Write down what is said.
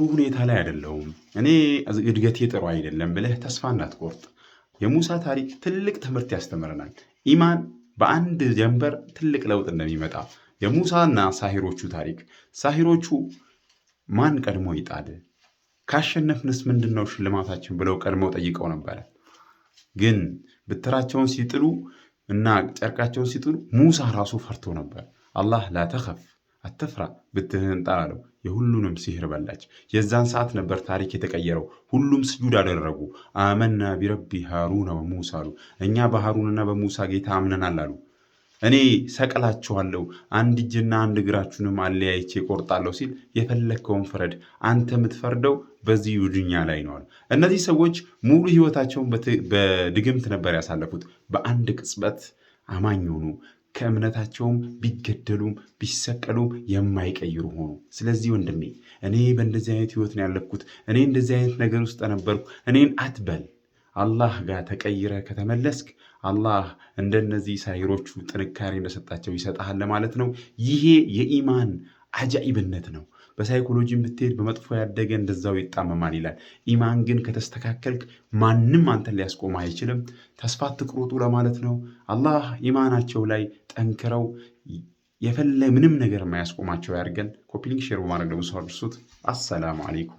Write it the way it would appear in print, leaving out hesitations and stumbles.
ሁኔታ ላይ አይደለሁም፣ እኔ እድገቴ ጥሩ አይደለም ብለህ ተስፋ እንዳትቆርጥ። የሙሳ ታሪክ ትልቅ ትምህርት ያስተምረናል። ኢማን በአንድ ጀንበር ትልቅ ለውጥ እንደሚመጣ። የሙሳና ሳሂሮቹ ታሪክ። ሳሂሮቹ ማን ቀድሞ ይጣል፣ ካሸነፍንስ ምንድነው ሽልማታችን ብለው ቀድመው ጠይቀው ነበረ። ግን ብትራቸውን ሲጥሉ እና ጨርቃቸውን ሲጥሉ ሙሳ ራሱ ፈርቶ ነበር። አላህ ላ ተኸፍ አትፍራ ብትህን ጣል አለው። የሁሉንም ሲህር በላች። የዛን ሰዓት ነበር ታሪክ የተቀየረው። ሁሉም ስጁድ አደረጉ። አመና ቢረቢ ሃሩነ ወሙሳ አሉ። እኛ በሃሩንና በሙሳ ጌታ አምነናል አሉ። እኔ ሰቀላችኋለሁ፣ አንድ እጅና አንድ እግራችሁንም አለያይቼ ቆርጣለሁ ሲል የፈለግከውን ፍረድ፣ አንተ የምትፈርደው በዚህ ዱንያ ላይ ነው አሉ። እነዚህ ሰዎች ሙሉ ህይወታቸውን በድግምት ነበር ያሳለፉት። በአንድ ቅጽበት አማኝ ሆኑ። ከእምነታቸውም ቢገደሉም ቢሰቀሉም የማይቀይሩ ሆኑ። ስለዚህ ወንድሜ እኔ በእንደዚህ አይነት ህይወት ነው ያለፍኩት፣ እኔ እንደዚህ አይነት ነገር ውስጥ ነበርኩ እኔን አትበል። አላህ ጋር ተቀይረ ከተመለስክ አላህ እንደነዚህ ሳሂሮቹ ጥንካሬ እንደሰጣቸው ይሰጣል ማለት ነው። ይሄ የኢማን አጃኢብነት ነው። በሳይኮሎጂም ብትሄድ በመጥፎ ያደገ እንደዛው ይጣመማል ይላል። ኢማን ግን ከተስተካከልክ ማንም አንተን ሊያስቆም አይችልም። ተስፋ አትቁረጡ ለማለት ነው። አላህ ኢማናቸው ላይ ጠንክረው ምንም ነገር የማያስቆማቸው ያድርገን። ኮፒ ሊንክ ሼር በማድረግ ደግሞ ሰው አድርሱት። አሰላሙ አለይኩም።